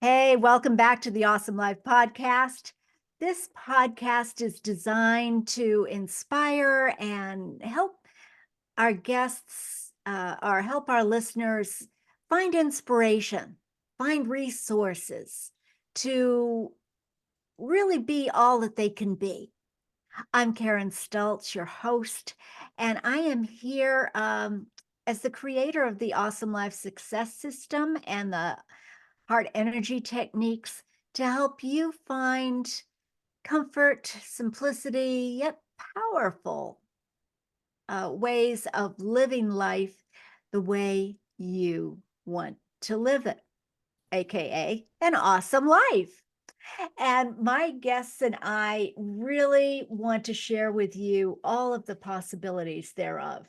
Hey, welcome back to the Awesome Life podcast. This podcast is designed to inspire and help our guests or help our listeners find inspiration, find resources to really be all that they can be. I'm Karen Stultz, your host, and I am here as the creator of the Awesome Life Success System and the Heart Energy Techniques to help you find comfort, simplicity, yet powerful ways of living life the way you want to live it, AKA an awesome life. And my guests and I really want to share with you all of the possibilities thereof.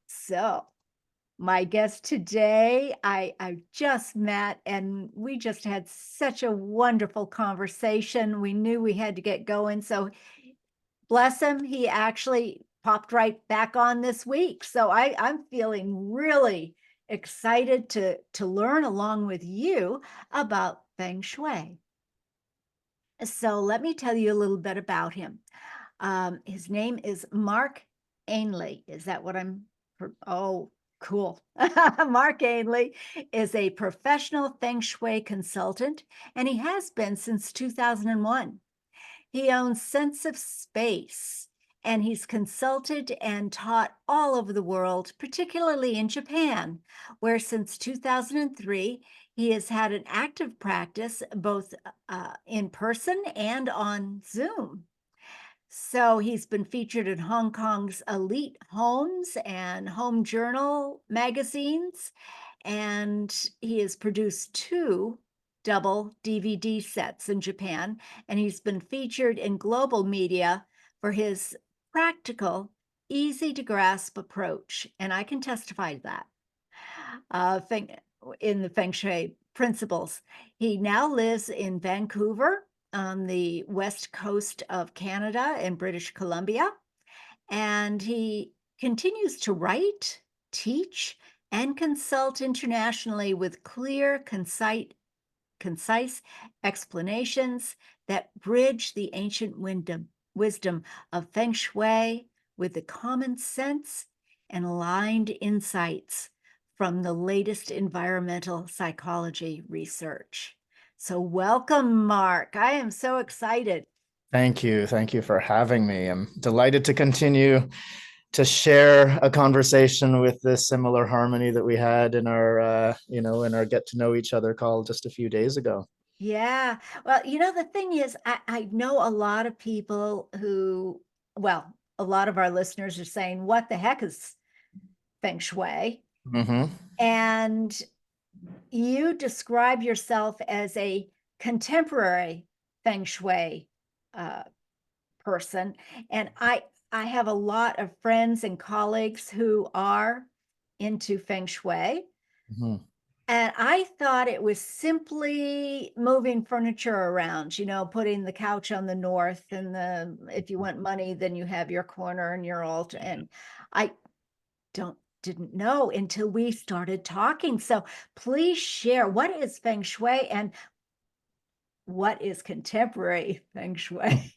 So, my guest today, I just met and we just had such a wonderful conversation. We knew we had to get going. So bless him, he actually popped right back on this week. So I'm feeling really excited to learn along with you about Feng Shui. So let me tell you a little bit about him. His name is Mark Ainley. Is that what I'm? Oh, cool. Mark Ainley is a professional Feng Shui consultant, and he has been since 2001. He owns Sense of Space, and he's consulted and taught all over the world, particularly in Japan, where since 2003, he has had an active practice both in person and on Zoom. So he's been featured in Hong Kong's elite homes and home journal magazines, and he has produced two double DVD sets in Japan, and he's been featured in global media for his practical, easy to grasp approach, and I can testify to that. In the Feng Shui principles. He now lives in Vancouver on the west coast of Canada and British Columbia, and he continues to write, teach, and consult internationally with clear, concise explanations that bridge the ancient wisdom of Feng Shui with the common sense and aligned insights from the latest environmental psychology research. So welcome, Mark. I am so excited. Thank you. Thank you for having me. I'm delighted to continue to share a conversation with this similar harmony that we had in our get to know each other call just a few days ago. Yeah. Well, the thing is, I know a lot of people who, well, a lot of our listeners are saying, what the heck is Feng Shui? Mm-hmm. And you describe yourself as a contemporary Feng Shui uh, person. And I have a lot of friends and colleagues who are into Feng Shui. Mm-hmm. And I thought it was simply moving furniture around, putting the couch on the north and if you want money, then you have your corner and your altar. And I didn't know until we started talking. So please share, what is Feng Shui and what is contemporary Feng Shui?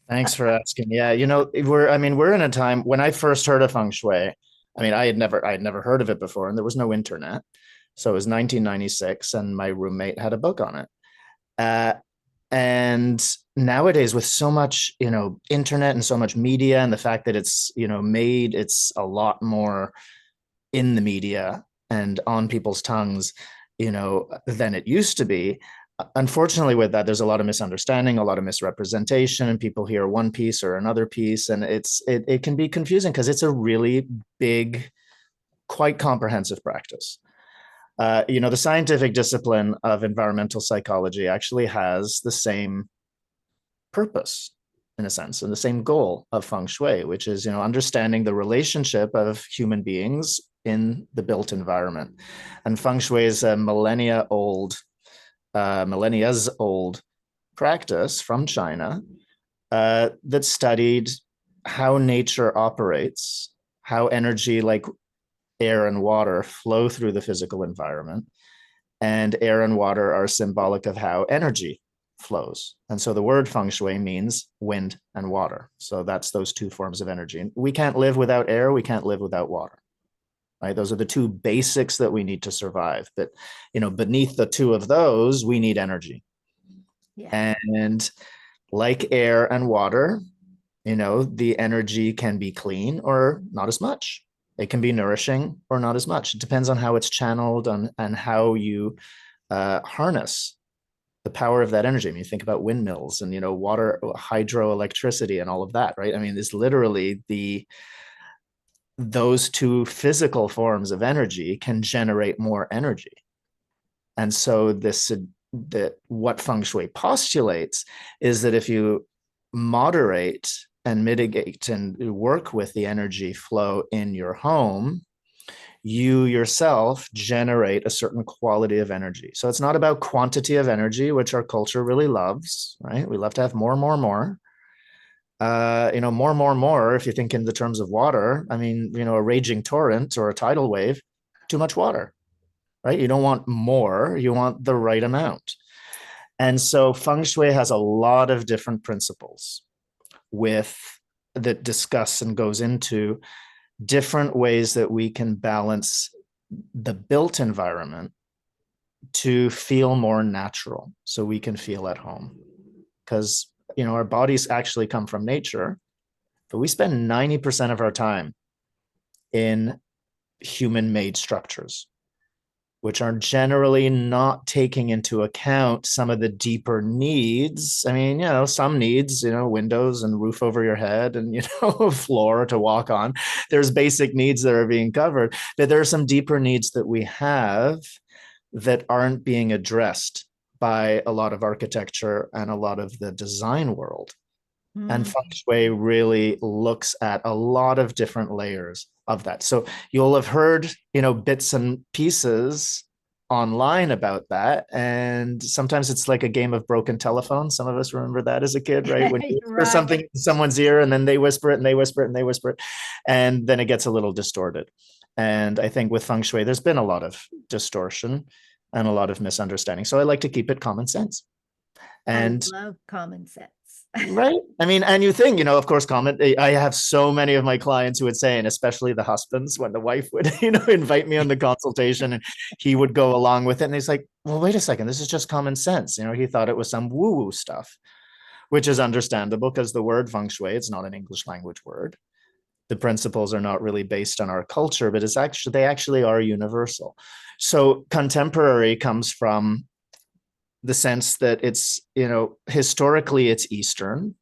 Thanks for asking. Yeah, we're in a time when I first heard of feng shui. I had never heard of it before, and there was no internet. So it was 1996, and my roommate had a book on it. Uh, and nowadays, with so much, internet and so much media, and the fact that it's a lot more in the media and on people's tongues, than it used to be. Unfortunately, with that, there's a lot of misunderstanding, a lot of misrepresentation, and people hear one piece or another piece, and it can be confusing because it's a really big, quite comprehensive practice. The scientific discipline of environmental psychology actually has the same purpose in a sense and the same goal of feng shui, which is understanding the relationship of human beings in the built environment. And feng shui is a millennia's old practice from China that studied how nature operates, how energy like air and water flow through the physical environment, and air and water are symbolic of how energy flows. And so the word feng shui means wind and water. So that's those two forms of energy. And we can't live without air, we can't live without water. Right? Those are the two basics that we need to survive. But, beneath the two of those, we need energy. Yeah. And like air and water, the energy can be clean or not as much. It can be nourishing or not as much. It depends on how it's channeled and how you harness the power of that energy. I mean, you think about windmills and, water, hydroelectricity and all of that, right? I mean, it's literally those two physical forms of energy can generate more energy. And so that what feng shui postulates is that if you moderate and mitigate and work with the energy flow in your home, you yourself generate a certain quality of energy. So it's not about quantity of energy, which our culture really loves, right? We love to have more, more, more. More, more, more. If you think in the terms of water, I mean, a raging torrent or a tidal wave, too much water, right? You don't want more, you want the right amount. And so feng shui has a lot of different principles that discuss and goes into different ways that we can balance the built environment to feel more natural so we can feel at home. Because, our bodies actually come from nature, but we spend 90% of our time in human-made structures, which are generally not taking into account some of the deeper needs. I mean, some needs, windows and roof over your head and, floor to walk on. There's basic needs that are being covered, but there are some deeper needs that we have that aren't being addressed by a lot of architecture and a lot of the design world. And Mm. feng shui really looks at a lot of different layers of that. So you'll have heard, bits and pieces online about that. And sometimes it's like a game of broken telephone. Some of us remember that as a kid, right? When you whisper Right. something in someone's ear and then they whisper it and they whisper it and they whisper it. And then it gets a little distorted. And I think with feng shui, there's been a lot of distortion and a lot of misunderstanding. So I like to keep it common sense. I And love common sense. right. I mean, and you think, of course, comment. I have so many of my clients who would say, and especially the husbands, when the wife would, invite me on the consultation and he would go along with it. And he's like, well, wait a second, this is just common sense. He thought it was some woo-woo stuff, which is understandable because the word feng shui, it's not an English language word. The principles are not really based on our culture, but they actually are universal. So contemporary comes from the sense that it's, historically it's Eastern,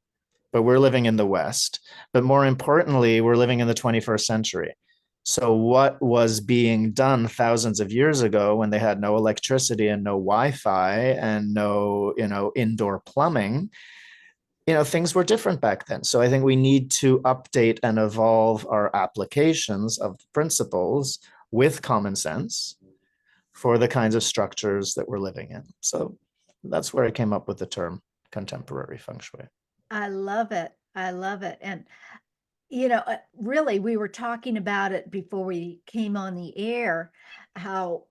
but we're living in the West. But more importantly, we're living in the 21st century. So what was being done thousands of years ago when they had no electricity and no Wi-Fi and no, indoor plumbing, things were different back then. So I think we need to update and evolve our applications of the principles with common sense for the kinds of structures that we're living in. So that's where I came up with the term contemporary feng shui. I love it. I love it. And, really, we were talking about it before we came on the air, how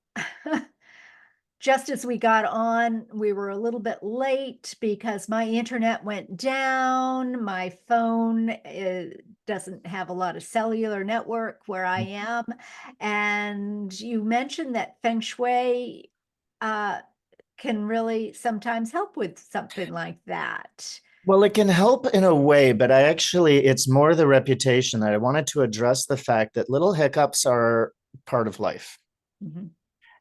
just as we got on, we were a little bit late because my internet went down. My phone doesn't have a lot of cellular network where I am. And you mentioned that Feng Shui uh, can really sometimes help with something like that. Well, it can help in a way, but it's more the reputation that I wanted to address the fact that little hiccups are part of life. Mhm.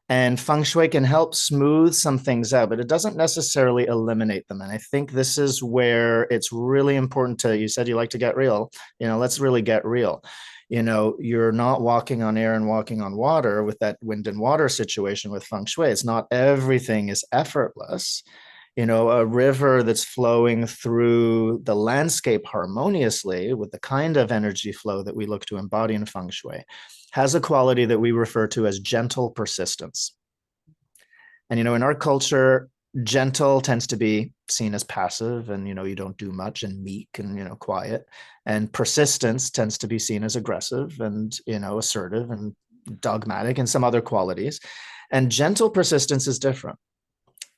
And feng shui can help smooth some things out, but it doesn't necessarily eliminate them. And I think this is where it's really important you said you like to get real, let's really get real. You're not walking on air and walking on water with that wind and water situation with feng shui. It's not everything is effortless. A river that's flowing through the landscape harmoniously with the kind of energy flow that we look to embody in feng shui has a quality that we refer to as gentle persistence. And, in our culture, gentle tends to be seen as passive and, you don't do much and meek and, quiet. And persistence tends to be seen as aggressive and, assertive and dogmatic and some other qualities. And gentle persistence is different.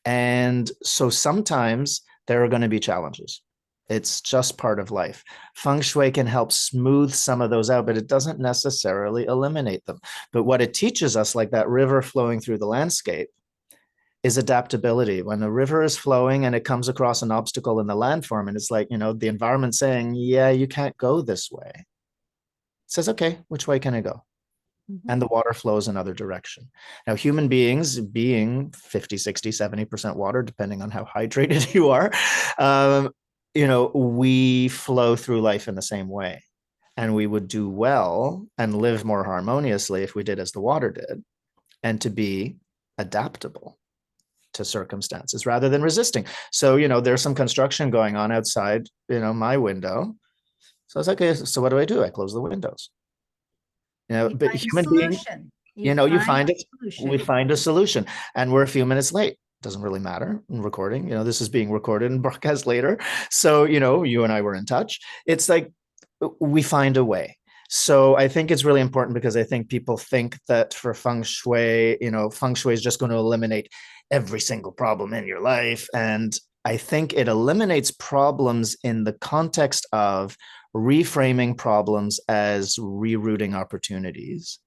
And so sometimes there are going to be challenges. It's just part of life. Feng Shui can help smooth some of those out, but it doesn't necessarily eliminate them. But what it teaches us, like that river flowing through the landscape, is adaptability. When the river is flowing and it comes across an obstacle in the landform, and it's like, the environment saying, yeah, you can't go this way. It says, okay, which way can I go? Mhm. And the water flows another direction. Now, human beings being 50, 60, 70% water, depending on how hydrated you are, um, we flow through life in the same way. And we would do well and live more harmoniously if we did as the water did, and to be adaptable to circumstances rather than resisting. So, there's some construction going on outside, my window. So I was like, okay, so what do? I close the windows. You But find a human being, solution. You you find find a it, we solution. find a solution, and we're a few minutes late. Doesn't really matter in recording. This is being recorded and broadcast later. So, you and I were in touch. It's like we find a way. So I think it's really important because I think people think that for Feng Shui, Feng Shui is just going to eliminate every single problem in your life. And I think it eliminates problems in the context of reframing problems as rerouting opportunities,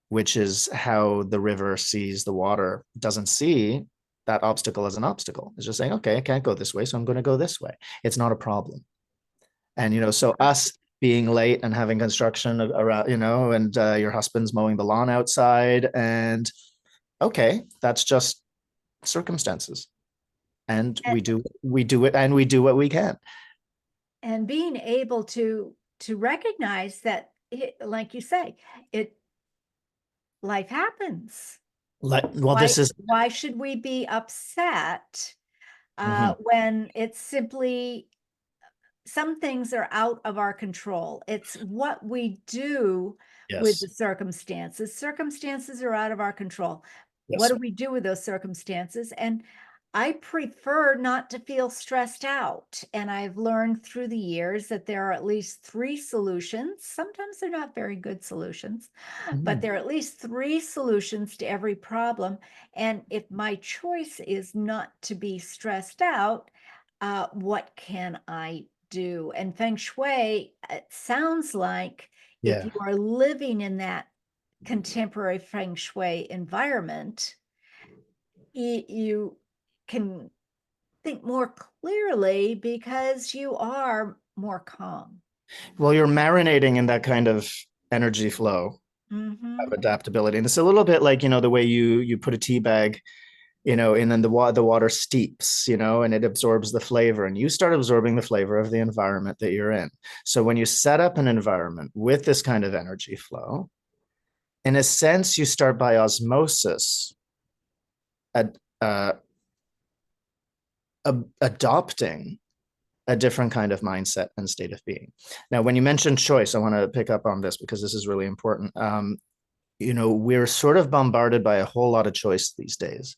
which is how the river sees the water, doesn't see that obstacle as an obstacle. It's just saying, okay, I can't go this way, so I'm going to go this way. It's not a problem. And, so us being late and having construction around, and your husband's mowing the lawn outside, and okay, that's just circumstances. And And, we do it, and we do what we can. and being able to recognize that like you say, life happens. Well, Why this is, why should we be upset mhm, when it's simply some things are out of our control. It's what we do with the yes, circumstances. Circumstances are out of our control. What yes. do we do with those circumstances? And I prefer not to feel stressed out. And I've learned through the years that there are at least three solutions. Sometimes they're not very good solutions, but Mhm. there are at least three solutions to every problem. And if my choice is not to be stressed out, what can I do? And Feng Shui, it sounds like if Yeah. you are living in that contemporary Feng Shui environment, you can think more clearly because you are more calm. Well, you're marinating in that kind of energy flow of Hmm. adaptability. And it's a little bit like, the way you put a tea bag, and then the water steeps, and it absorbs the flavor, and you start absorbing the flavor of the environment that you're in. So when you set up an environment with this kind of energy flow, in a sense, you start by osmosis ad, adopting a different kind of mindset and state of being. Now, when you mentioned choice, I want to pick up on this because this is really important. We're sort of bombarded by a whole lot of choice these days.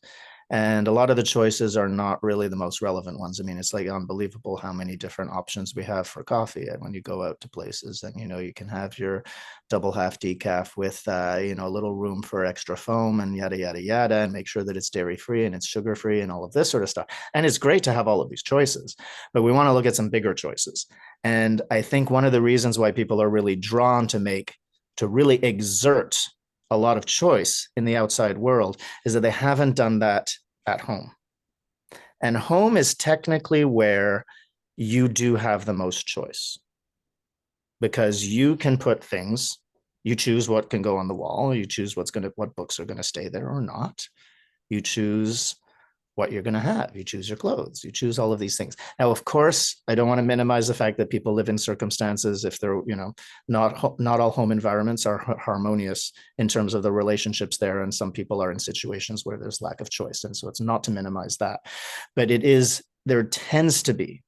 And a lot of the choices are not really the most relevant ones. I mean, it's like unbelievable how many different options we have for coffee. And when you go out to places, then, you can have your double half decaf with, a little room for extra foam and yada, yada, yada, and make sure that it's dairy free and it's sugar free and all of this sort of stuff. And it's great to have all of these choices, but we want to look at some bigger choices. And I think one of the reasons why people are really drawn to really exert a lot of choice in the outside world is that they haven't done that at home. And home is technically where you do have the most choice because you can put things, you choose what can go on the wall, you choose what books are going to stay there or not. You choose what you're going to have. You choose your clothes. You choose all of these things. Now, of course, I don't want to minimize the fact that people live in circumstances if they're, not all home environments are harmonious in terms of the relationships there. And some people are in situations where there's lack of choice. And so it's not to minimize that, but there tends to be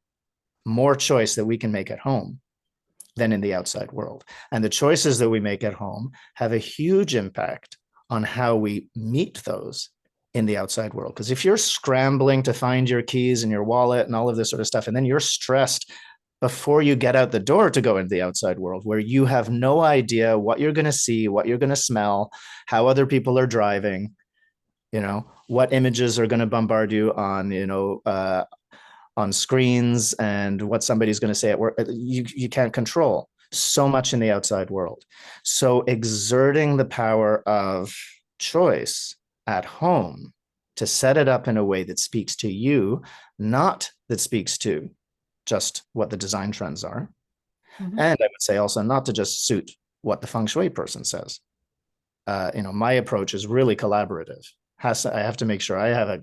more choice that we can make at home than in the outside world. And the choices that we make at home have a huge impact on how we meet those in the outside world. Because if you're scrambling to find your keys and your wallet and all of this sort of stuff, and then you're stressed before you get out the door to go into the outside world, where you have no idea what you're going to see, what you're going to smell, how other people are driving, what images are going to bombard you on screens, and what somebody's going to say at work. You can't control so much in the outside world. So exerting the power of choice at home to set it up in a way that speaks to you, not that speaks to just what the design trends are. Mhm. And I would say also not to just suit what the Feng Shui person says. My approach is really collaborative. I have to make sure I have a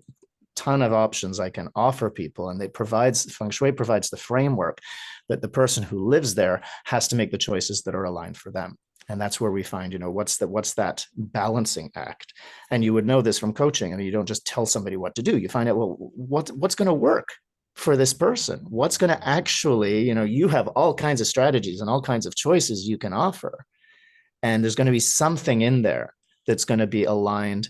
ton of options I can offer people, and Feng Shui provides the framework that the person who lives there has to make the choices that are aligned for them. And that's where we find, what's that balancing act. And you would know this from coaching. I mean, you don't just tell somebody what to do. You find out, well, what's going to work for this person? What's going to actually, you have all kinds of strategies and all kinds of choices you can offer. And there's going to be something in there that's going to be aligned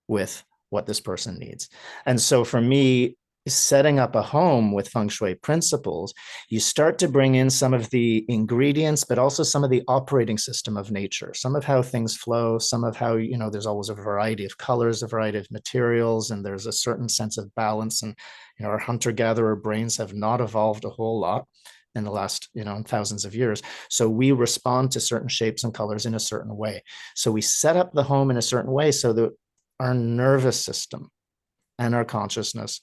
with what this person needs. And so for me, setting up a home with Feng Shui principles, you start to bring in some of the ingredients, but also some of the operating system of nature, some of how things flow, some of how, there's always a variety of colors, a variety of materials, and there's a certain sense of balance. And, our hunter-gatherer brains have not evolved a whole lot in the last, thousands of years. So we respond to certain shapes and colors in a certain way. So we set up the home in a certain way so that our nervous system and our consciousness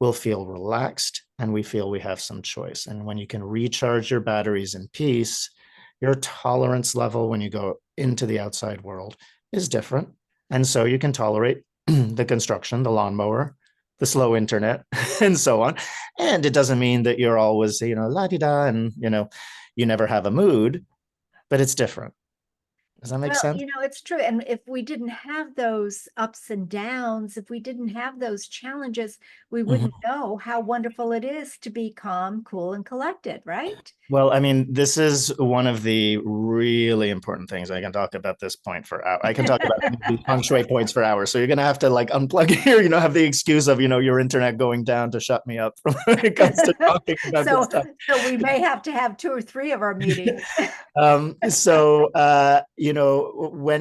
will feel relaxed, and we feel we have some choice. And when you can recharge your batteries in peace, your tolerance level when you go into the outside world is different. And so you can tolerate the construction, the lawnmower, the slow internet, and so on. And it doesn't mean that you're always, la-di-da, and, you never have a mood, but it's different. Does that make Well, sense? it's true. And if we didn't have those ups and downs, if we didn't have those challenges, we wouldn't Mhm. know how wonderful it is to be calm, cool, and collected, right? Well, I mean, this is one of the really important things. I can talk about this point for hours. I can talk about these feng shui points for hours. So you're going to have to like unplug here, have the excuse of, your internet going down to shut me up from when it comes to talking about this So, stuff. so we may have to have 2 or 3 of our meetings. When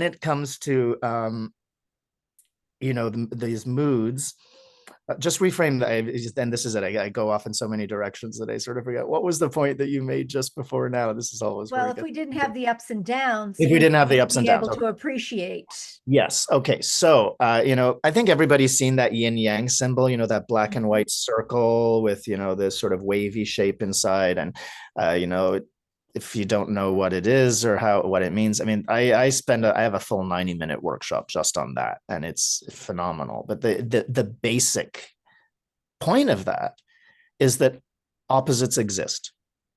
it comes to, these moods, just reframe that. And this is it. I go off in so many directions that I sort of forget. What was the point that you made just before now? This is always where Well, it if gets. we didn't have the ups and downs, If we we didn't have the wouldn't ups and be downs. able Okay. to appreciate. Yes. Okay. So, I think everybody's seen that yin yang symbol, that black and white circle with, this sort of wavy shape inside. And, if you don't know what it is or what it means, I mean, I have a full 90-minute workshop just on that, and it's phenomenal. But the basic point of that is that opposites exist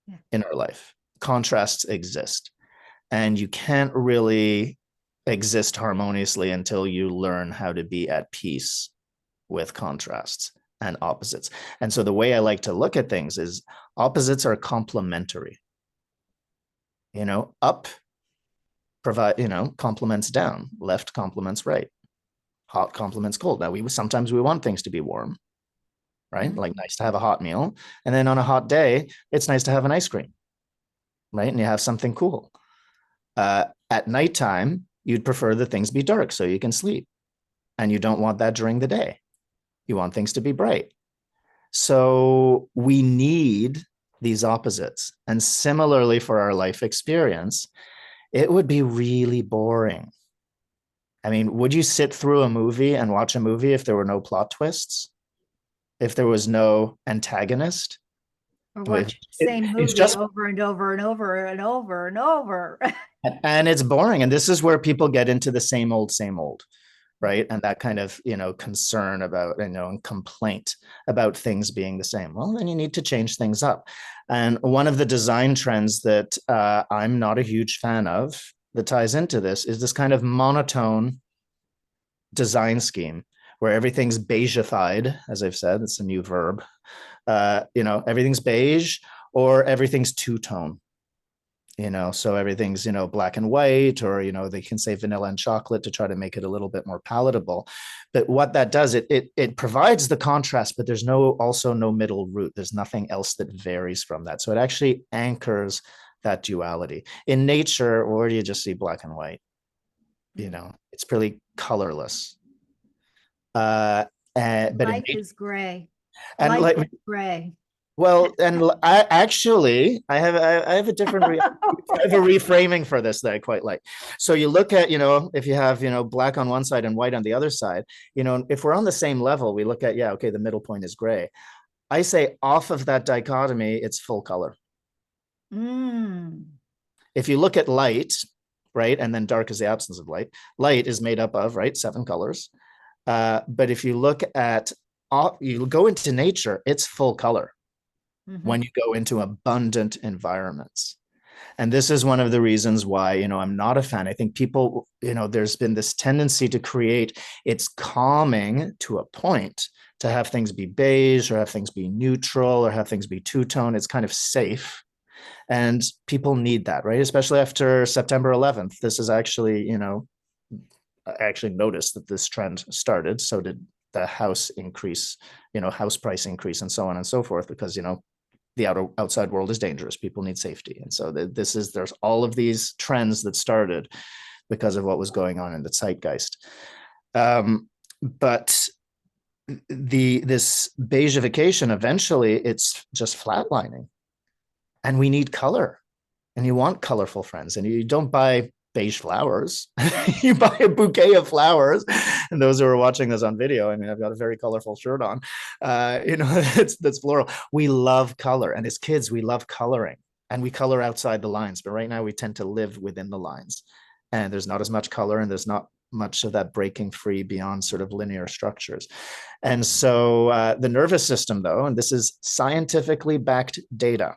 Yeah. in our life, contrasts exist, and you can't really exist harmoniously until you learn how to be at peace with contrasts and opposites. And so the way I like to look at things is opposites are complementary. Up complements down, left complements right, hot complements cold. Now sometimes we want things to be warm, right? Mhm. Like nice to have a hot meal. And then on a hot day, it's nice to have an ice cream, right? And you have something cool. At nighttime, you'd prefer that things be dark so you can sleep. And you don't want that during the day. You want things to be bright. So we need these opposites. And similarly for our life experience, it would be really boring. I mean, would you sit through a movie and watch a movie if there were no plot twists? If there was no antagonist? Or watch the same It's movie just, over and over and over and over and over. and it's boring. And this is where people get into the same old, right? And that kind of, concern about, and complaint about things being the same. Well, then you need to change things up. And one of the design trends that I'm not a huge fan of that ties into this is this kind of monotone design scheme where everything's beigified, as I've said, it's a new verb. Everything's beige or everything's two-tone. So everything's, black and white, or, they can say vanilla and chocolate to try to make it a little bit more palatable. But what that does, it provides the contrast, but there's also no middle route. There's nothing else that varies from that. So it actually anchors that duality. In nature, where do you just see black and white? It's pretty colorless. Uh, but in Life is gray. and Life like is gray. Well, and I have a different I have a reframing for this that I quite like. So you look at, if you have, black on one side and white on the other side, if we're on the same level, we look at, yeah, okay, the middle point is gray. I say off of that dichotomy, it's full color. Mm. If you look at light, right, and then dark is the absence of light, light is made up of, right, 7 colors. But if you look at, you go into nature, it's full color when you go into abundant environments. And this is one of the reasons why, I'm not a fan. I think people, there's been this tendency to create, it's calming to a point to have things be beige or have things be neutral or have things be two-tone. It's kind of safe. And people need that, right? Especially after September 11th. This is actually, I actually noticed that this trend started. So did the house increase, house price increase and so on and so forth, because, the outside world is dangerous. People need safety. And so there's all of these trends that started because of what was going on in the zeitgeist. But this beigification, eventually it's just flatlining, and we need color, and you want colorful friends, and you don't buy beige flowers. You buy a bouquet of flowers. And those who are watching this on video, I mean, I've got a very colorful shirt on. That's floral. We love color, and as kids, we love coloring, and we color outside the lines. But right now, we tend to live within the lines, and there's not as much color, and there's not much of that breaking free beyond sort of linear structures. And so the nervous system, though, and this is scientifically backed data,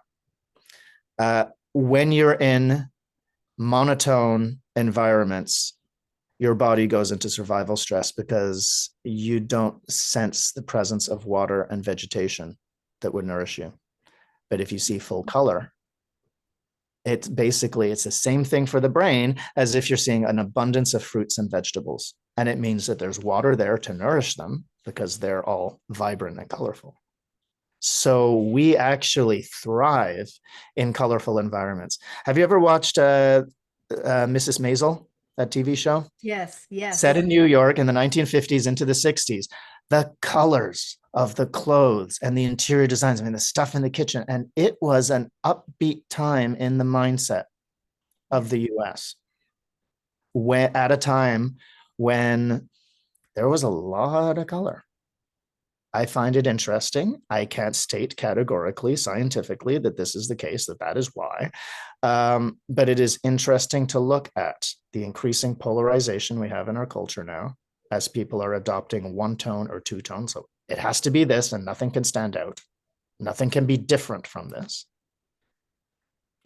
when you're in monotone environments, your body goes into survival stress because you don't sense the presence of water and vegetation that would nourish you. But if you see full color, it's the same thing for the brain as if you're seeing an abundance of fruits and vegetables. And it means that there's water there to nourish them because they're all vibrant and colorful. So we actually thrive in colorful environments. Have you ever watched Mrs. Maisel, that TV show? Yes, yes. Set in New York in the 1950s into the 60s. The colors of the clothes and the interior designs, I mean, the stuff in the kitchen. And it was an upbeat time in the mindset of the US, at a time when there was a lot of color. I find it interesting. I can't state categorically, scientifically, that this is the case, that is why. But it is interesting to look at the increasing polarization we have in our culture now, as people are adopting one tone or two tones. So it has to be this, and nothing can stand out. Nothing can be different from this,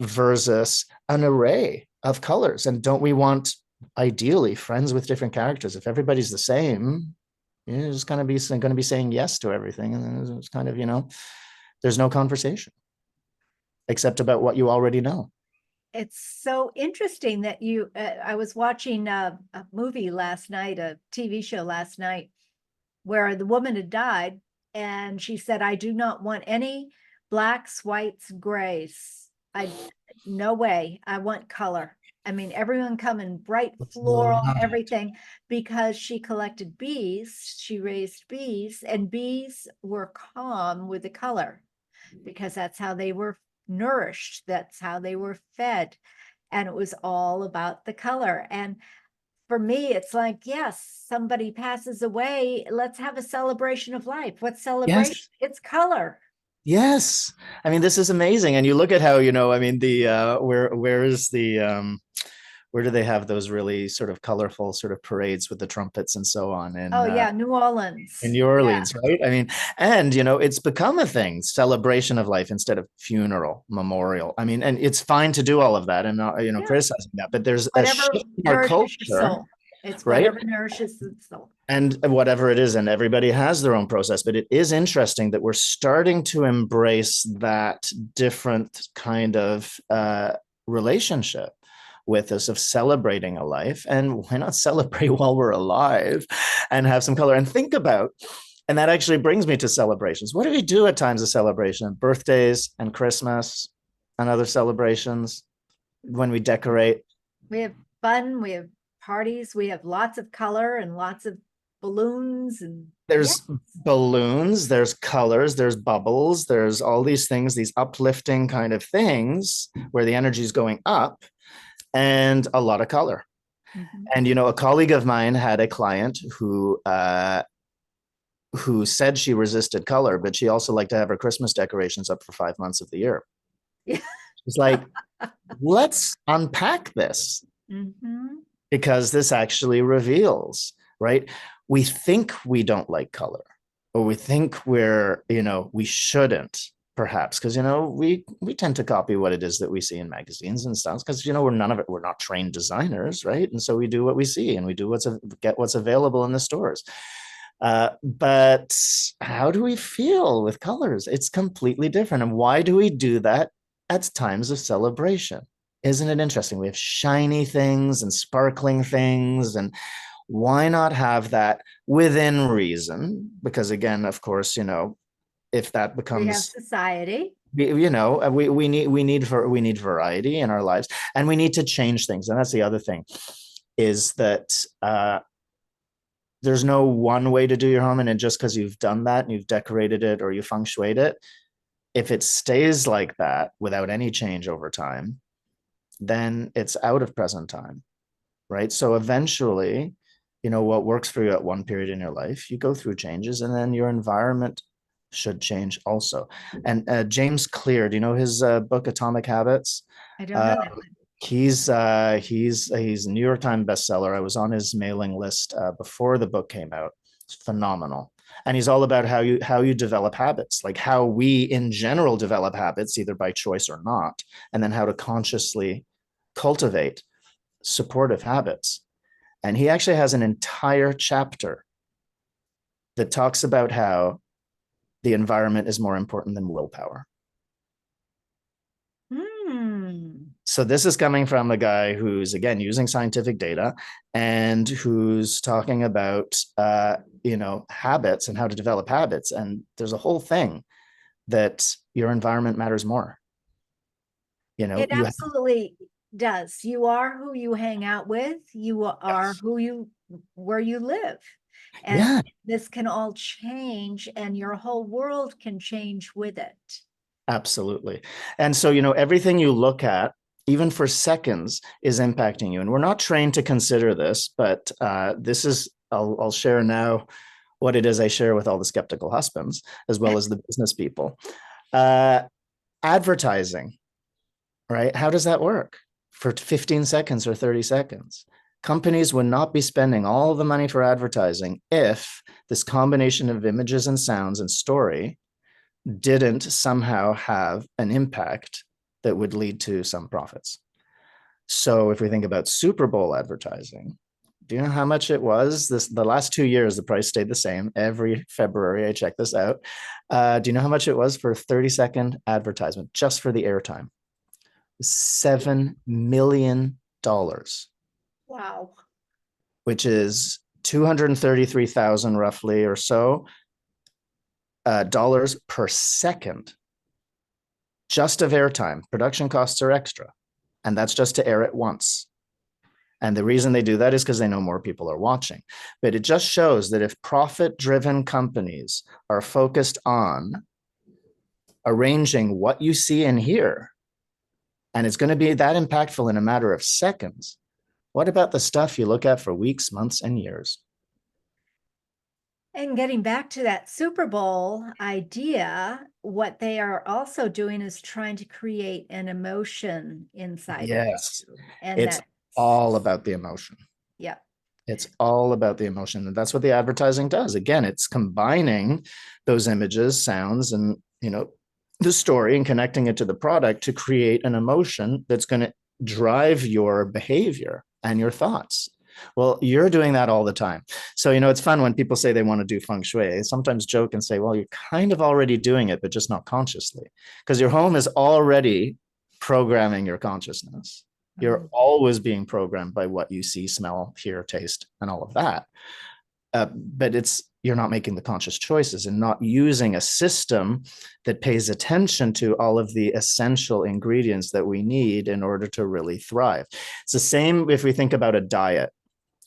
versus an array of colors. And don't we want, ideally, friends with different characters? If everybody's the same, you're just going to be saying yes to everything, and it's kind of, there's no conversation except about what you already know. It's so interesting that I was watching a movie last night, a TV show last night, where the woman had died, and she said, "I do not want any blacks, whites, grays. No way. I want color." I mean, everyone come in bright floral, everything, because she collected bees. She raised bees, and bees were calm with the color because that's how they were nourished. That's how they were fed. And it was all about the color. And for me, it's like, yes, somebody passes away. Let's have a celebration of life. What's celebration? Yes. It's color. Yes. I mean, this is amazing. And you look at how, I mean, where do they have those really sort of colorful sort of parades with the trumpets and so on? And Oh, yeah, New Orleans. in New Orleans, right? I mean, and it's become a thing, celebration of life instead of funeral, memorial. I mean, and it's fine to do all of that and not, Yeah. criticizing that, but there's a Whatever shift in our nourishes your culture, soul. It's right? whatever nourishes the soul. And whatever it is, and everybody has their own process, but it is interesting that we're starting to embrace that different kind of relationship with us of celebrating a life. And why not celebrate while we're alive and have some color and think about? And that actually brings me to celebrations. What do we do at times of celebration? Birthdays and Christmas and other celebrations when we decorate. We have fun, we have parties, we have lots of color and lots of balloons and There's balloons, there's colors, there's bubbles, there's all these things, these uplifting kind of things where the energy is going up, and a lot of color. Mhm. And a colleague of mine had a client who said she resisted color, but she also liked to have her Christmas decorations up for 5 months of the year. Yeah. It's like, let's unpack this, because this actually reveals, right? We think we don't like color, or we think we shouldn't, perhaps, because we tend to copy what it is that we see in magazines and stuff, because we're not trained designers, right? And so we do what we see, and we do get what's available in the stores. But how do we feel with colors? It's completely different. And why do we do that at times of celebration? Isn't it interesting? We have shiny things and sparkling things, and why not have that within reason? Because again, of course, if that We have becomes, society. we need variety in our lives, and we need to change things. And that's the other thing, is that there's no one way to do your home, and just because you've done that and you've decorated it or you feng shuied it, if it stays like that without any change over time, then it's out of present time, right? So eventually, what works for you at one period in your life, you go through changes, and then your environment should change also. And James Clear, do you know his book Atomic Habits? I don't know that one. He's a New York Times bestseller. I was on his mailing list before the book came out. It's phenomenal. And he's all about how you develop habits, like how we in general develop habits, either by choice or not, and then how to consciously cultivate supportive habits. And he actually has an entire chapter that talks about how the environment is more important than willpower. So this is coming from a guy who's, again, using scientific data, and who's talking about, habits and how to develop habits. And there's a whole thing that your environment matters more. It absolutely does. You are who you hang out with. You are where you live. And this can all change, and your whole world can change with it. Absolutely. And so, everything you look at, even for seconds, is impacting you. And we're not trained to consider this, but I'll share now what it is I share with all the skeptical husbands, as well as the business people. Advertising, right? How does that work? For 15 seconds or 30 seconds. Companies would not be spending all the money for advertising if this combination of images and sounds and story didn't somehow have an impact that would lead to some profits. So if we think about Super Bowl advertising, do you know how much it was? The last 2 years, the price stayed the same. Every February, I check this out. Do you know how much it was for a 30-second advertisement, just for the airtime? $7 million. Wow. Which is 233,000 roughly or so dollars per second, just of airtime. Production costs are extra, and that's just to air it once. And the reason they do that is because they know more people are watching. But it just shows that if profit-driven companies are focused on arranging what you see and hear, and it's going to be that impactful in a matter of seconds, what about the stuff you look at for weeks, months, and years? And getting back to that Super Bowl idea, what they are also doing is trying to create an emotion inside of you. And it's all about the emotion. Yeah. It's all about the emotion. And that's what the advertising does. Again, it's combining those images, sounds, and the story, and connecting it to the product to create an emotion that's going to drive your behavior and your thoughts. Well, you're doing that all the time. So, it's fun when people say they want to do feng shui. I sometimes joke and say, well, you're kind of already doing it, but just not consciously, because your home is already programming your consciousness. You're always being programmed by what you see, smell, hear, taste, and all of that. But you're not making the conscious choices and not using a system that pays attention to all of the essential ingredients that we need in order to really thrive. It's the same if we think about a diet,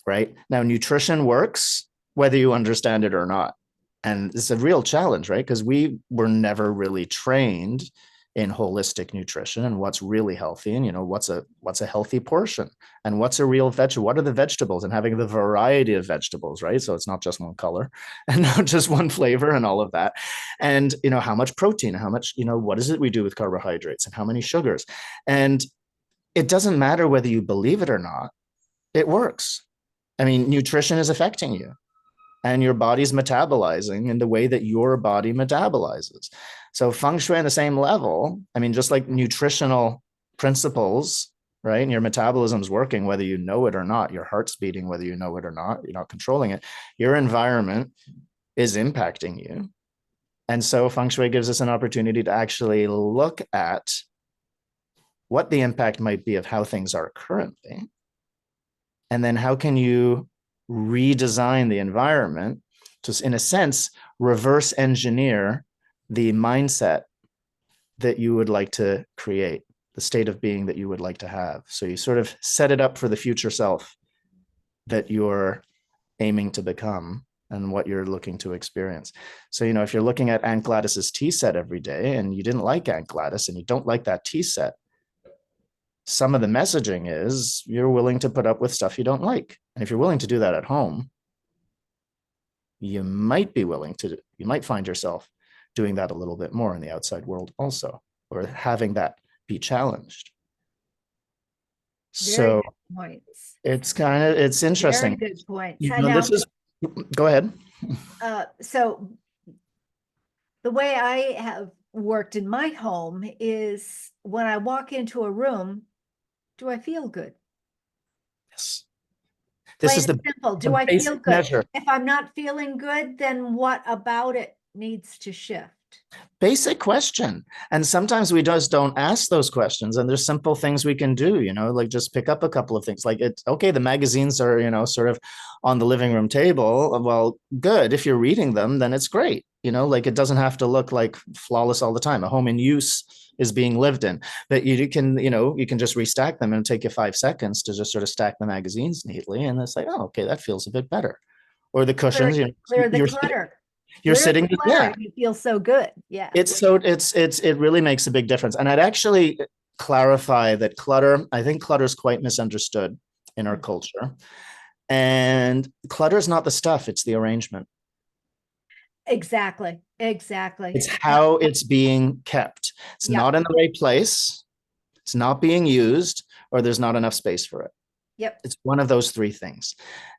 right? Now, nutrition works whether you understand it or not. And it's a real challenge, right? Because we were never really trained in holistic nutrition and what's really healthy, and what's a healthy portion, and what's a real vegetable, what are the vegetables, and having the variety of vegetables, right? So it's not just one color and not just one flavor and all of that. And how much protein, how much, what is it we do with carbohydrates and how many sugars. And it doesn't matter whether you believe it or not, it works. I mean, nutrition is affecting you, and your body's metabolizing in the way that your body metabolizes. So Feng Shui on the same level, I mean, just like nutritional principles, right? And your metabolism's working whether you know it or not, your heart's beating whether you know it or not, you're not controlling it. Your environment is impacting you. And so Feng Shui gives us an opportunity to actually look at what the impact might be of how things are currently. And then how can you redesign the environment to, in a sense, reverse engineer the mindset that you would like to create, the state of being that you would like to have. So you sort of set it up for the future self that you're aiming to become and what you're looking to experience. So, if you're looking at Aunt Gladys's tea set every day and you didn't like Aunt Gladys and you don't like that tea set, some of the messaging is you're willing to put up with stuff you don't like. And if you're willing to do that at home, you might find yourself doing that a little bit more in the outside world also, or having that be challenged. Very good points. It's interesting. Very good points. Go ahead. So the way I have worked in my home is when I walk into a room, do I feel good? Yes. This is simple. Do I feel good? Measure. If I'm not feeling good, then what about it needs to shift? Basic question. And sometimes we just don't ask those questions, and there's simple things we can do, like just pick up a couple of things. Like, it's okay, the magazines are, sort of on the living room table. Well, good. If you're reading them, then it's great. Like, it doesn't have to look like flawless all the time. A home in use is being lived in, but you can just restack them, and it'll take you 5 seconds to just sort of stack the magazines neatly. And it's like, oh, okay, that feels a bit better. Or the cushions, clear the clutter. You're sitting, yeah. You feel so good. Yeah. It really makes a big difference. And I'd actually clarify that I think clutter is quite misunderstood in our culture. And clutter is not the stuff, it's the arrangement. Exactly. It's how it's being kept. It's not in the right place. It's not being used, or there's not enough space for it. Yep. It's one of those three things.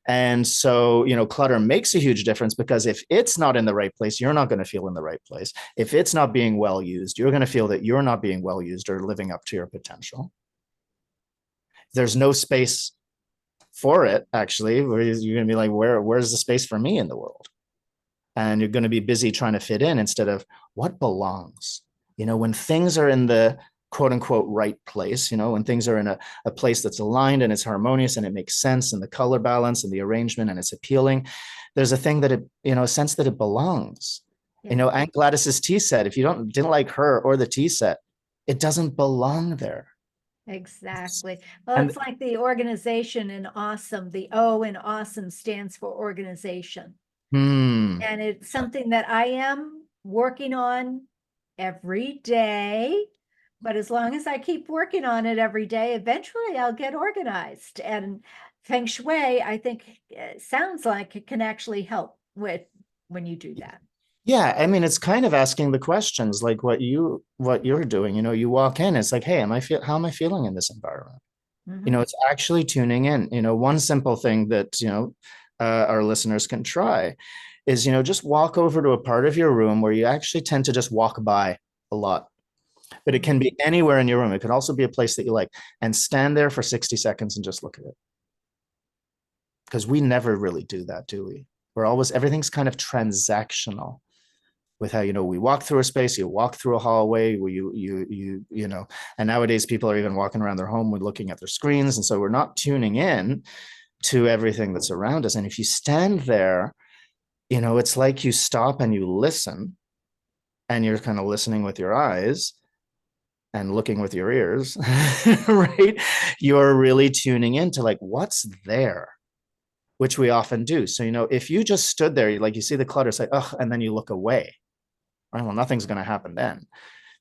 And so, clutter makes a huge difference, because if it's not in the right place, you're not going to feel in the right place. If it's not being well used, you're going to feel that you're not being well used or living up to your potential. There's no space for it, actually, where you're going to be like, where's the space for me in the world? And you're going to be busy trying to fit in instead of what belongs. When things are in the quote unquote right place, when things are in a place that's aligned and it's harmonious and it makes sense, and the color balance and the arrangement and it's appealing, there's a thing that a sense that it belongs. Yeah. Aunt Gladys's tea set, if you didn't like her or the tea set, it doesn't belong there. Exactly. Well, it's like the organization in awesome. The O in awesome stands for organization. And it's something that I am working on every day. But as long as I keep working on it every day, eventually I'll get organized. And Feng Shui, I think, sounds like it can actually help with when you do that. Yeah, I mean, it's kind of asking the questions like what you're doing. You walk in, it's like, hey, how am I feeling in this environment? It's actually tuning in. One simple thing that our listeners can try is just walk over to a part of your room where you actually tend to just walk by a lot. But it can be anywhere in your room. It could also be a place that you like, and stand there for 60 seconds and just look at it. Because we never really do that, do we? Everything's kind of transactional. with how, we walk through a space, you walk through a hallway where and nowadays people are even walking around their home with looking at their screens. And so we're not tuning in to everything that's around us. And if you stand there, it's like you stop and you listen, and you're kind of listening with your eyes and looking with your ears, right? You're really tuning into like what's there, which we often do. So, if you just stood there, like you see the clutter, say, oh, and then you look away, right? Well, nothing's going to happen then.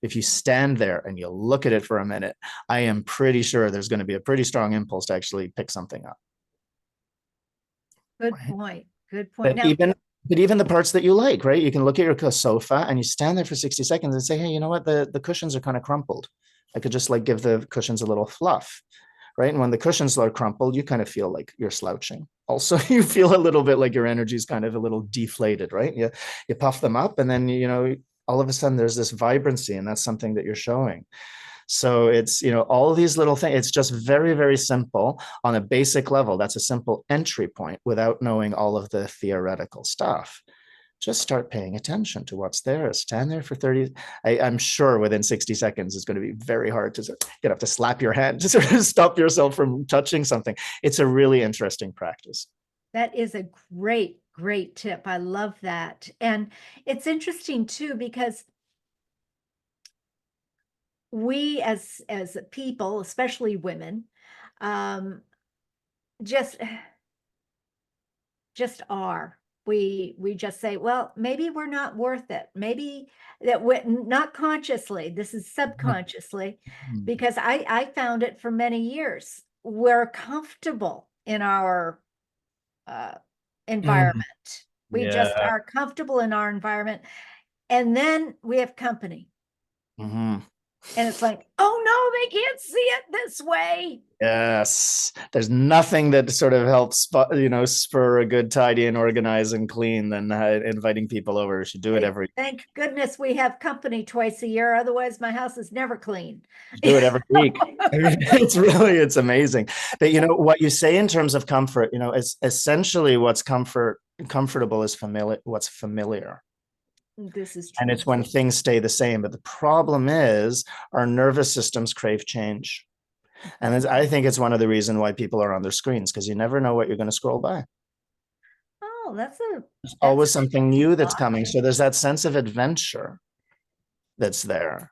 If you stand there and you look at it for a minute, I am pretty sure there's going to be a pretty strong impulse to actually pick something up. Good Right? point. Good point. But Now, even the parts that you like, right? You can look at your sofa and you stand there for 60 seconds and say, hey, you know what? The cushions are kind of crumpled. I could just like give the cushions a little fluff, right? And when the cushions are crumpled, you kind of feel like you're slouching. Also, you feel a little bit like your energy is kind of a little deflated, right? You puff them up, and then all of a sudden there's this vibrancy, and that's something that you're showing. So it's, all these little things. It's just very, very simple on a basic level. That's a simple entry point without knowing all of the theoretical stuff. Just start paying attention to what's there. Stand there for 30. I'm sure within 60 seconds, it's going to be very hard to get up to slap your hand to sort of stop yourself from touching something. It's a really interesting practice. that is a great, great tip. I love that. And it's interesting too, because we as people, especially women, um, just just are. We just say, well, maybe we're not worth it. Maybe that we not consciously, this is subconsciously, because I found it for many years. We're comfortable in our Mm, environment. We just yeah. are comfortable in our environment. And then we have company. Mhm. And it's like, oh no, they can't see it this way. Yes. There's nothing that sort of helps, spur a good tidy and organize and clean than inviting people over. We should do it every Thank goodness we have company twice a year. Otherwise, my house is never clean. do it every week. I mean, it's amazing. But what you say in terms of comfort, is essentially what's comfortable is familiar, what's familiar. This is And true. it's when things stay the same. But the problem is our nervous systems crave change. And I think it's one of the reasons why people are on their screens, because you never know what you're going to scroll by. Oh, There's that's always something new that's thought. coming. So there's that sense of adventure that's there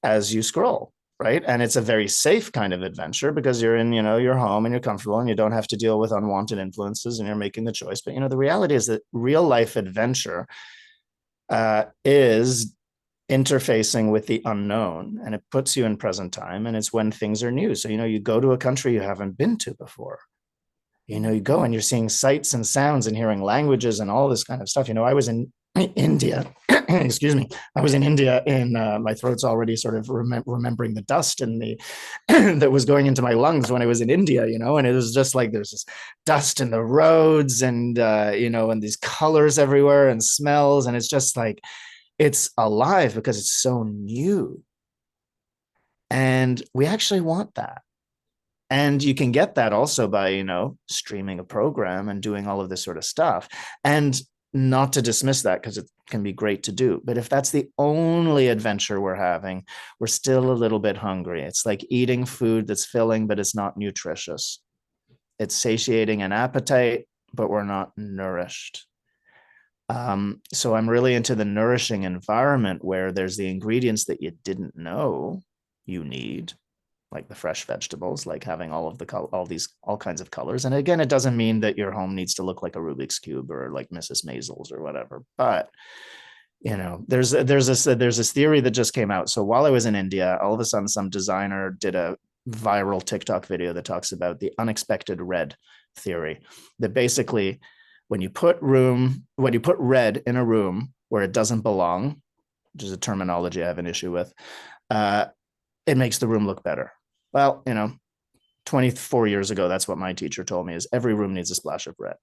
as you scroll, right? And it's a very safe kind of adventure because you're in, your home and you're comfortable and you don't have to deal with unwanted influences and you're making the choice. But, the reality is that real life adventure is interfacing with the unknown, and it puts you in present time, and it's when things are new. So, you go to a country you haven't been to before. You go and you're seeing sights and sounds and hearing languages and all this kind of stuff. I was in India. Excuse me. I was in India, and my throat's already sort of remembering the dust and the that was going into my lungs when I was in India. And it was just like there's this dust in the roads, and and these colors everywhere and smells, and it's just like it's alive because it's so new, and we actually want that. And you can get that also by, streaming a program and doing all of this sort of stuff. And not to dismiss that, because it can be great to do. But if that's the only adventure we're having, we're still a little bit hungry. It's like eating food that's filling, but it's not nutritious. It's satiating an appetite, but we're not nourished. So I'm really into the nourishing environment where there's the ingredients that you didn't know you need, like the fresh vegetables, like having all kinds of colors. And again, it doesn't mean that your home needs to look like a Rubik's cube or like Mrs. Maisels or whatever. But there's this theory that just came out. So while I was in India, all of a sudden some designer did a viral TikTok video that talks about the unexpected red theory. That basically, when you put red in a room where it doesn't belong, which is a terminology I have an issue with, it makes the room look better. Well, 24 years ago, that's what my teacher told me, is every room needs a splash of red,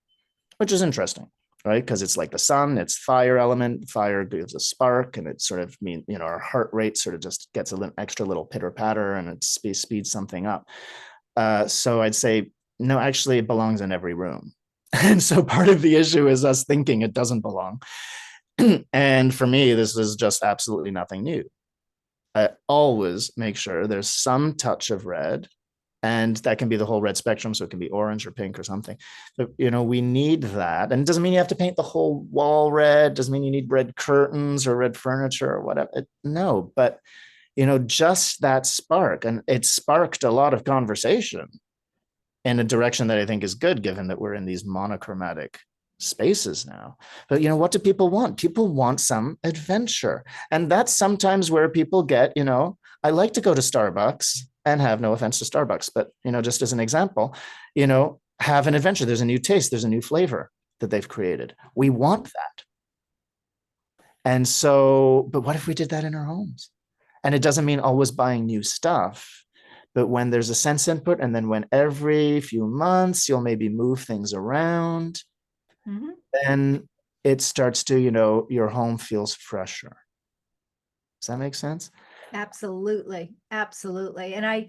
which is interesting, right? Because it's like the sun, it's fire element, fire gives a spark, and it sort of our heart rate sort of just gets a little extra little pitter patter, and it speeds something up. So I'd say, no, actually it belongs in every room. And so part of the issue is us thinking it doesn't belong. And for me, this is just absolutely nothing new. I always make sure there's some touch of red, and that can be the whole red spectrum. So it can be orange or pink or something. But, we need that. And it doesn't mean you have to paint the whole wall red. Doesn't mean you need red curtains or red furniture or whatever. No, but, just that spark. And it sparked a lot of conversation in a direction that I think is good, given that we're in these monochromatic spaces now. But what do people want? People want some adventure. And that's sometimes where people get, I like to go to Starbucks, and have no offense to Starbucks, but just as an example, have an adventure. There's a new taste, there's a new flavor that they've created. We want that. And so, but what if we did that in our homes? And it doesn't mean always buying new stuff, but when there's a sense input, and then when every few months you'll maybe move things around, then it starts to, your home feels fresher. Does that make sense? Absolutely. Absolutely. And I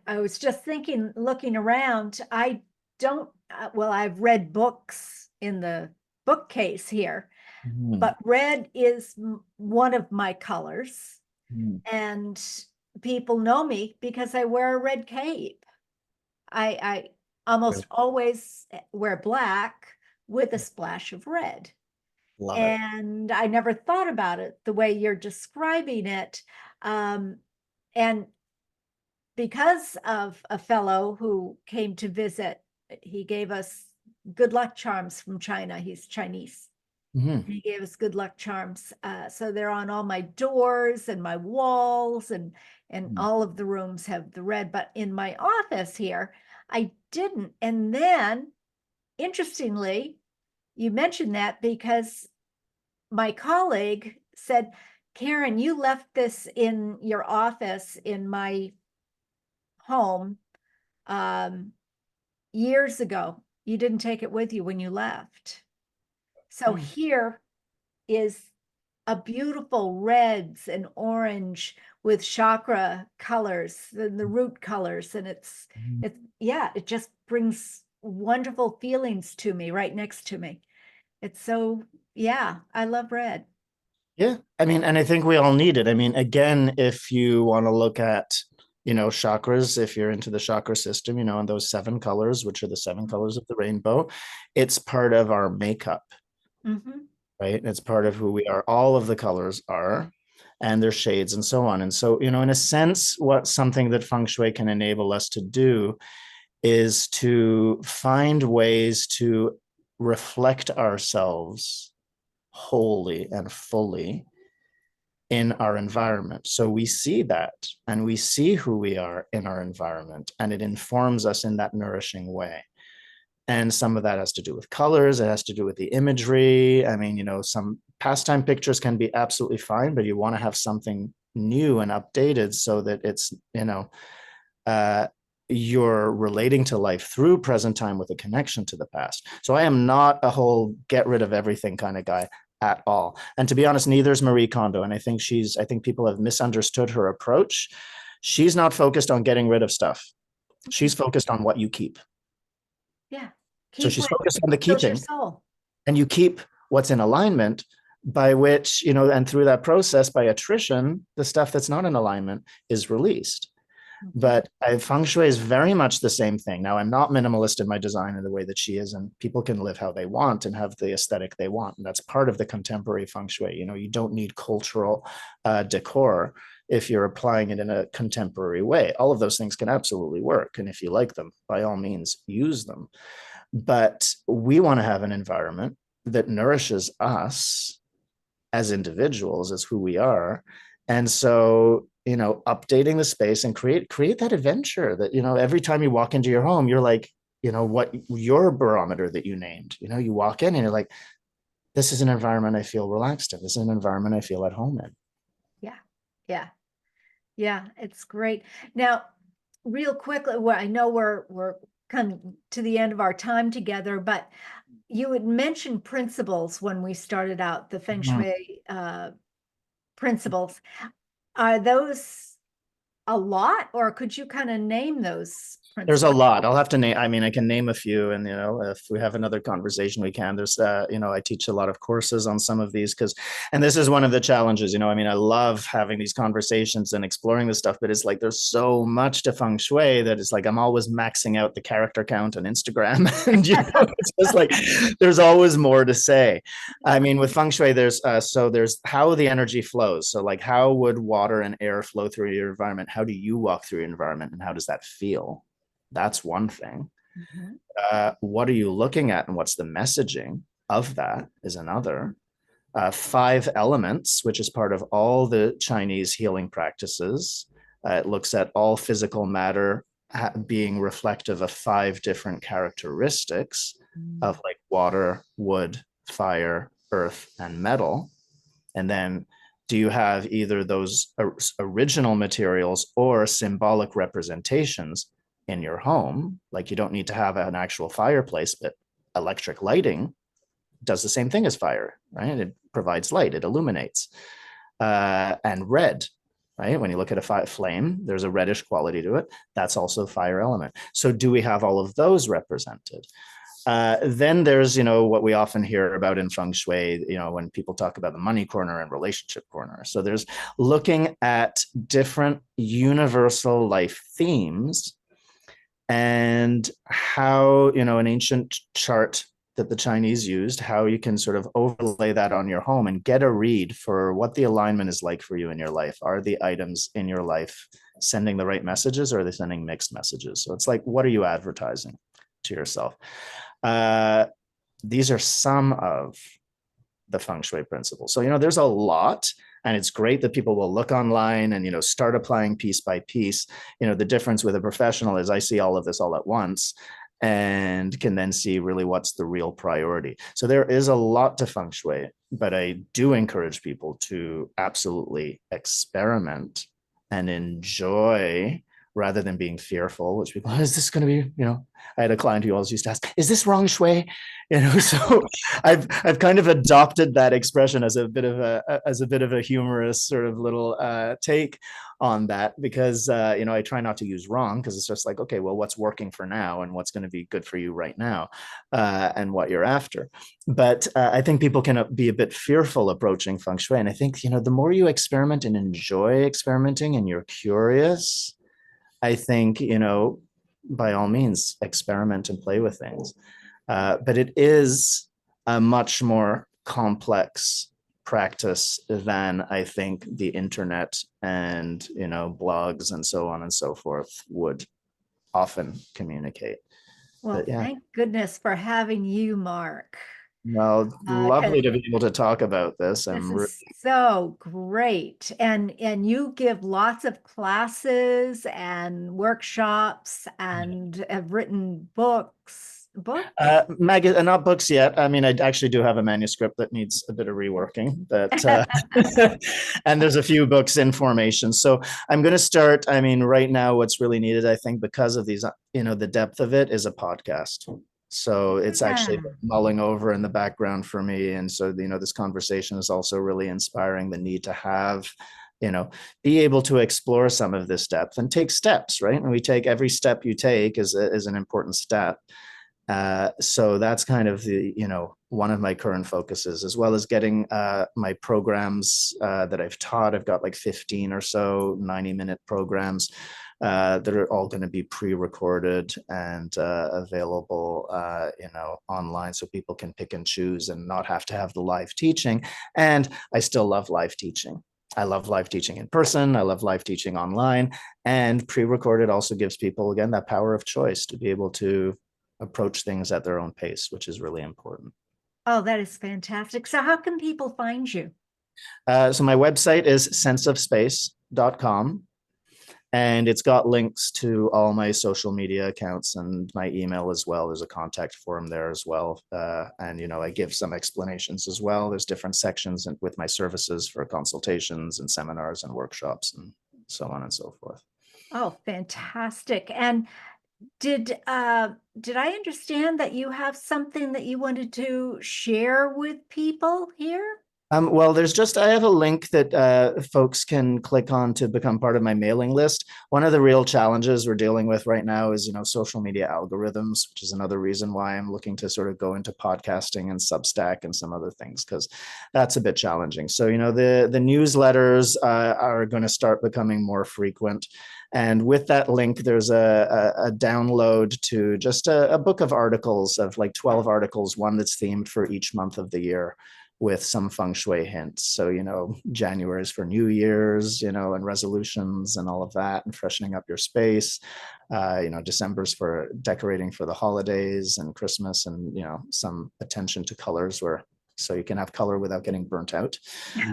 was just thinking, looking around, I don't, well, I've read books in the bookcase here, but red is one of my colors. And people know me because I wear a red cape. I almost always wear black with a splash of red. Love it. And I never thought about it the way you're describing it. And because of a fellow who came to visit, he gave us good luck charms from China. He's Chinese. He gave us good luck charms. So they're on all my doors and my walls, and all of the rooms have the red. But in my office here, I didn't. And then, interestingly, you mentioned that because my colleague said, Karen, you left this in your office in my home years ago. You didn't take it with you when you left. So here is a beautiful reds and orange with chakra colors and the root colors. And yeah, it just brings wonderful feelings to me right next to me. It's so, yeah, I love red. Yeah. I mean, and I think we all need it. I mean, again, if you want to look at, chakras, if you're into the chakra system, and those 7 colors, which are the 7 colors of the rainbow, it's part of our makeup, right? It's part of who we are. All of the colors are, and their shades and so on. And so, in a sense, what something that Feng Shui can enable us to do is to find ways to reflect ourselves wholly and fully in our environment. So we see that, and we see who we are in our environment, and it informs us in that nourishing way. And some of that has to do with colors, it has to do with the imagery. I mean, some pastime pictures can be absolutely fine, but you want to have something new and updated so that it's, you're relating to life through present time with a connection to the past. So I am not a whole get rid of everything kind of guy at all. And to be honest, neither is Marie Kondo. And I think people have misunderstood her approach. She's not focused on getting rid of stuff. She's focused on what you keep. Yeah. So Keep she's what focused on the fills your keeping, soul. and you keep what's in alignment, by which, and through that process, by attrition, the stuff that's not in alignment is released. But Feng Shui is very much the same thing. Now, I'm not minimalist in my design in the way that she is, and people can live how they want and have the aesthetic they want. And that's part of the contemporary Feng Shui. You don't need cultural decor if you're applying it in a contemporary way. All of those things can absolutely work. And if you like them, by all means, use them. But we want to have an environment that nourishes us as individuals, as who we are. And so, updating the space and create that adventure that, every time you walk into your home, you're like, what your barometer that you named, you walk in and you're like, this is an environment I feel relaxed in. This is an environment I feel at home in. Yeah. Yeah. Yeah. It's great. Now, real quickly, well, I know we're coming to the end of our time together, but you had mentioned principles when we started out, the Feng Shui principles. Are those a lot, or could you kind of name those There's a principles? lot. I'll have to name, I mean, I can name a few, and if we have another conversation, we can. There's, I teach a lot of courses on some of these and this is one of the challenges. I mean, I love having these conversations and exploring this stuff, but it's like there's so much to feng shui that it's like I'm always maxing out the character count on Instagram, and it's just like there's always more to say. I mean, with feng shui, there's how the energy flows. So, like, how would water and air flow through your environment? How do you walk through your environment, and how does that feel? That's one thing. Mhm. What are you looking at, and what's the messaging of that is another. Five elements, which is part of all the Chinese healing practices. It looks at all physical matter being reflective of five different characteristics of like water, wood, fire, earth, and metal. And then do you have either those original materials or symbolic representations in your home? Like, you don't need to have an actual fireplace, but electric lighting does the same thing as fire, right? It provides light, it illuminates. And red, right? When you look at a flame, there's a reddish quality to it. That's also fire element. So do we have all of those represented? Then there's, what we often hear about in feng shui, when people talk about the money corner and relationship corner. So there's looking at different universal life themes and how, an ancient chart that the Chinese used, how you can sort of overlay that on your home and get a read for what the alignment is like for you in your life. Are the items in your life sending the right messages, or are they sending mixed messages? So it's like, what are you advertising to yourself? These are some of the feng shui principles. So, there's a lot, and it's great that people will look online and, start applying piece by piece. The difference with a professional is I see all of this all at once and can then see really what's the real priority. So there is a lot to feng shui, but I do encourage people to absolutely experiment and enjoy rather than being fearful, which people, is this going to be, I had a client who always used to ask, is this wrong shui? So I've kind of adopted that expression as a bit of a humorous sort of little take on that, because I try not to use wrong, because it's just like, okay, well, what's working for now and what's going to be good for you right now, and what you're after. But I think people can be a bit fearful approaching feng shui, and I think the more you experiment and enjoy experimenting and you're curious, I think, by all means, experiment and play with things. But it is a much more complex practice than I think the internet and, blogs and so on and so forth would often communicate. Well, But yeah, thank goodness for having you, Mark. well, 'Cause lovely to be able to talk about this. this is so great. And you give lots of classes and workshops and have written books. Not books yet. I mean, I actually do have a manuscript that needs a bit of reworking, but and there's a few books in formation. So I'm going to start. I mean, right now, what's really needed, I think, because of these, the depth of it, is a podcast. So it's actually Yeah. mulling over in the background for me, and so this conversation is also really inspiring the need to have, be able to explore some of this depth and take steps, right? And we take every step you take is an important step. So that's kind of one of my current focuses, as well as getting my programs that I've taught. I've got like 15 or so 90-minute programs that are all going to be pre-recorded and available, online, so people can pick and choose and not have to have the live teaching. And I still love live teaching. I love live teaching in person. I love live teaching online, and pre-recorded also gives people, again, that power of choice to be able to approach things at their own pace, which is really important. Oh, that is fantastic. So how can people find you? So my website is senseofspace.com, and it's got links to all my social media accounts and my email as well. There's a contact form there as well. And, I give some explanations as well. There's different sections with my services for consultations and seminars and workshops and so on and so forth. Oh, fantastic. And did I understand that you have something that you wanted to share with people here? Well, I have a link that folks can click on to become part of my mailing list. One of the real challenges we're dealing with right now is, social media algorithms, which is another reason why I'm looking to sort of go into podcasting and Substack and some other things, because that's a bit challenging. So, the newsletters are going to start becoming more frequent. And with that link, there's a download to just a book of articles, of like 12 articles, one that's themed for each month of the year, with some feng shui hints. So, January is for New Year's, and resolutions and all of that, and freshening up your space. December's for decorating for the holidays and Christmas, and, some attention to colors, where so you can have color without getting burnt out.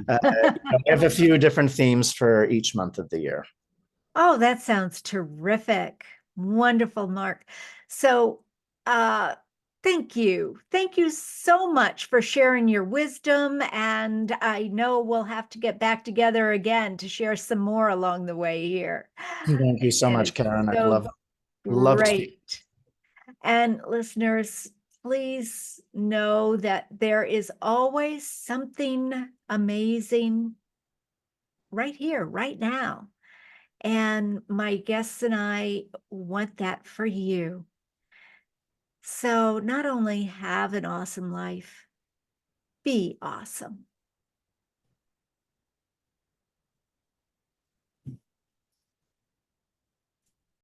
I have a few different themes for each month of the year. Oh, that sounds terrific. Wonderful, Mark. So, uh, thank you. Thank you so much for sharing your wisdom. And I know we'll have to get back together again to share some more along the way here. Thank you so It much, is Karen. I'd so love to. great. And listeners, please know that there is always something amazing right here, right now. And my guests and I want that for you. So not only have an awesome life, be awesome.